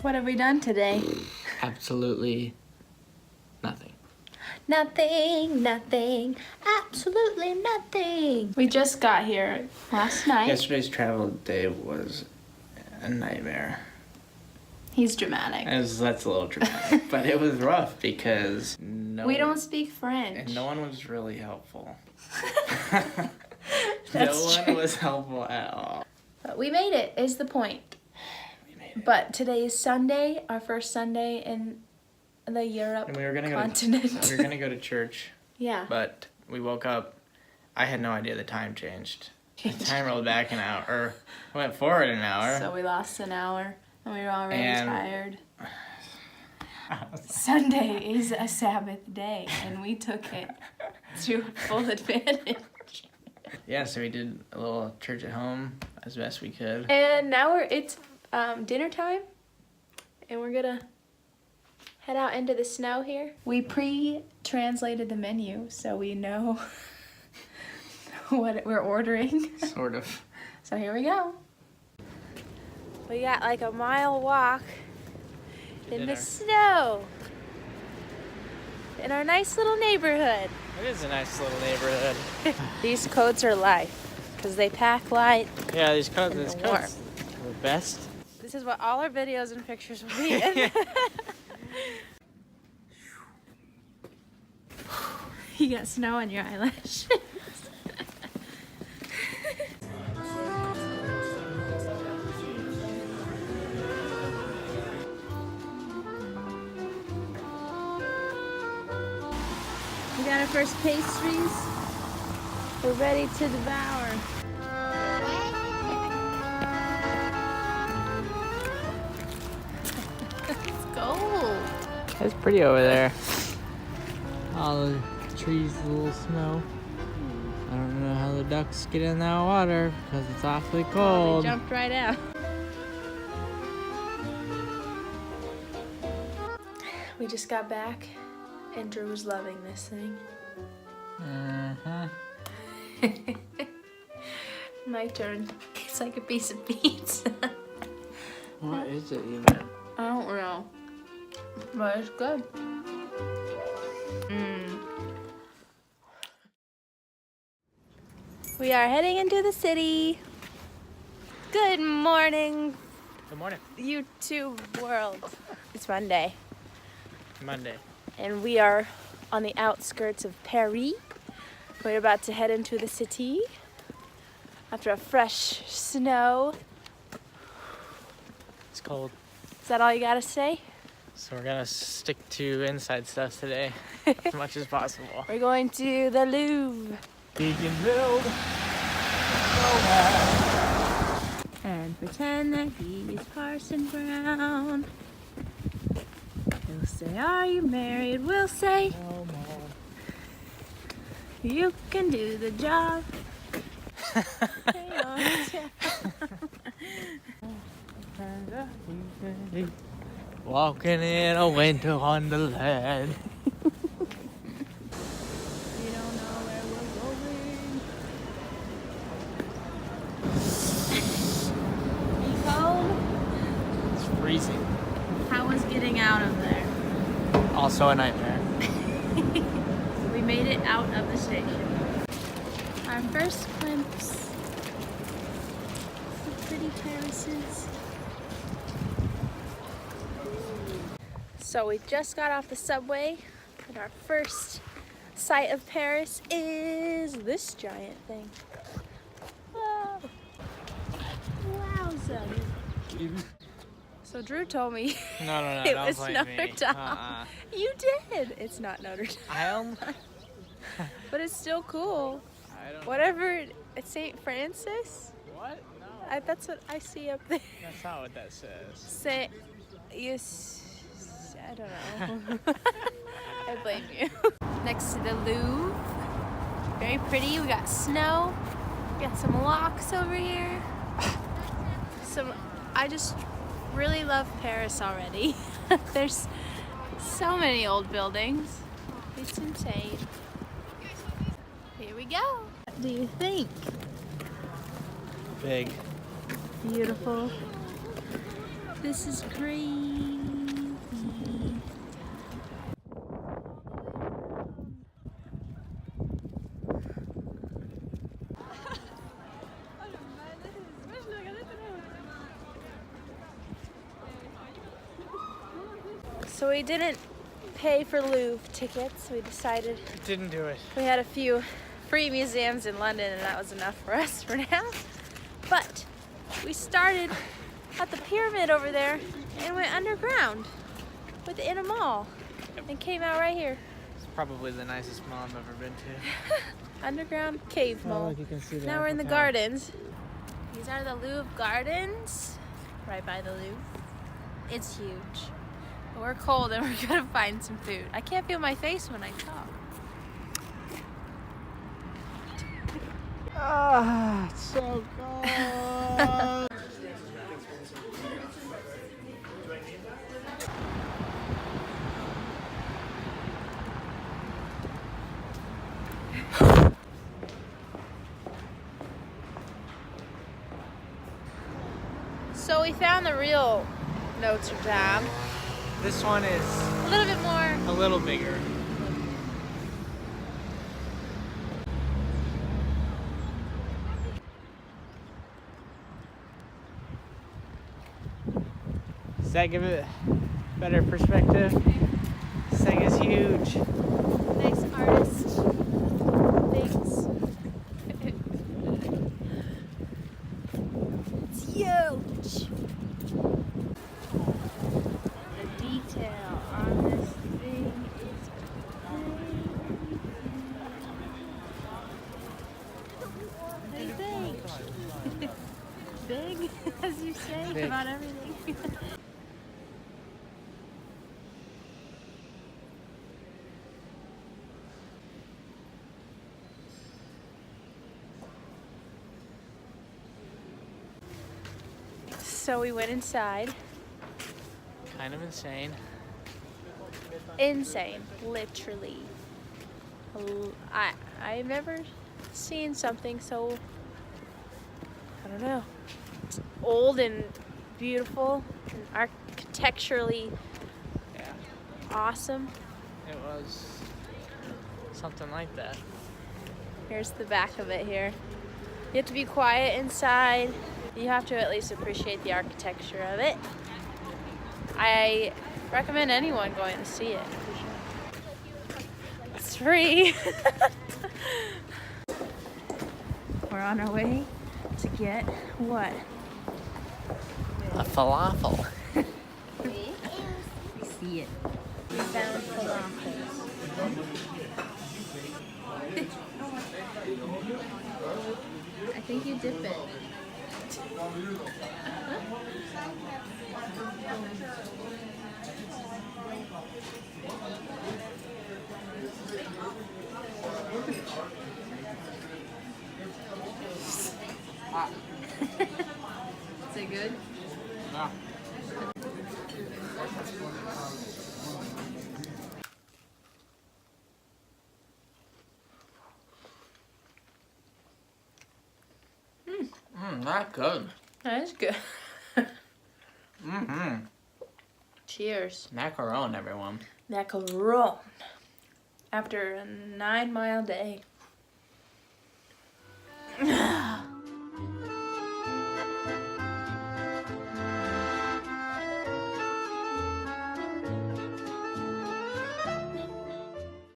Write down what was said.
What have we done today? Absolutely nothing. Nothing, absolutely nothing. We just got here last night. Yesterday's travel day was a nightmare. He's dramatic. That's a little dramatic, but it was rough because we don't speak French. And no one was really helpful. That's no one was helpful at all. But we made it, is the point. We made it. But today is Sunday, our first Sunday in the Europe And we were gonna continent. We were gonna go to church. Yeah. But we woke up. I had no idea the time changed. The time rolled back an hour, or went forward an hour. So we lost an hour, and we were already And tired. Sunday is a Sabbath day, and we took it to full advantage. Yeah, so we did a little church at home as best we could. And now it's dinner time, and we're gonna head out into the snow here. We pre-translated the menu, so we know what we're ordering. Sort of. So here we go. We got like a mile walk in the snow in our nice little neighborhood. It is a nice little neighborhood. These coats are light because they pack light. Yeah, these coats are warm. the best. This is what all our videos and pictures will be in. You got snow on your eyelashes. We got our first pastries. We're ready to devour. It's cold. It's pretty over there. All the trees, a little snow. I don't know how the ducks get in that water because it's awfully cold. They jumped right out. We just got back, and Drew was loving this thing. My turn. It's like a piece of pizza. What is it even? I don't know, but it's good. We are heading into the city. Good morning, Good morning. YouTube world. It's Monday, Monday. and we are on the outskirts of Paris. We're about to head into the city after a fresh snow. It's cold. Is that all you gotta say? So we're gonna stick to inside stuff today as much as possible. We're going to the Louvre. We can build And pretend that he is Parson Brown. He'll say, are you married? We'll say, no more. you can do the job. Hang on. Walking in a winter wonderland. You don't know where we're going. Are you cold? It's freezing. How was getting out of there? Also a nightmare. We made it out of the station. Our first glimpse of the pretty terraces. So we just got off the subway, and our first sight of Paris is this giant thing. Whoa! Wowza! So Drew told me No, it don't was blame Notre me. Dame. You did. It's not Notre Dame. But it's still cool. I don't Whatever. It's St. Francis. What? No. That's what I see up there. That's not what that says. Say, yes. I don't know. I blame you. Next to the Louvre. Very pretty. We got snow. We got some locks over here. I just really love Paris already. There's so many old buildings. It's insane. Here we go. What do you think? Big. Beautiful. This is crazy. So we didn't pay for Louvre tickets. We decided Didn't do it. we had a few free museums in London and that was enough for us for now. But we started at the pyramid over there and went underground within a mall and came out right here. It's probably the nicest mall I've ever been to. Underground cave mall. Look, you can see the Now we're in the Eiffel Tower. gardens. These are the Louvre gardens, right by the Louvre. It's huge. But we're cold and we're gonna find some food. I can't feel my face when I talk. Ah, it's so cold. So we found the real Notre Dame. This one is A little bit more. a little bigger. Does that give it better perspective? This thing is huge. Nice artist things. It's huge. The detail on this thing is crazy. What do you think? Big, as you say, Big. about everything. So we went inside. Kind of insane. Insane, literally. I've never seen something so, I don't know, it's old and beautiful and architecturally Yeah, awesome. it was something like that. Here's the back of it here. You have to be quiet inside. You have to at least appreciate the architecture of it. I recommend anyone going to see it. It's free. We're on our way to get what? A falafel. We see it. We found falafels. I think you dip it. Is it good? Yeah. Not good. That is good. Mm-hmm. Cheers. Macaron, everyone. Macaron. After a 9-mile day.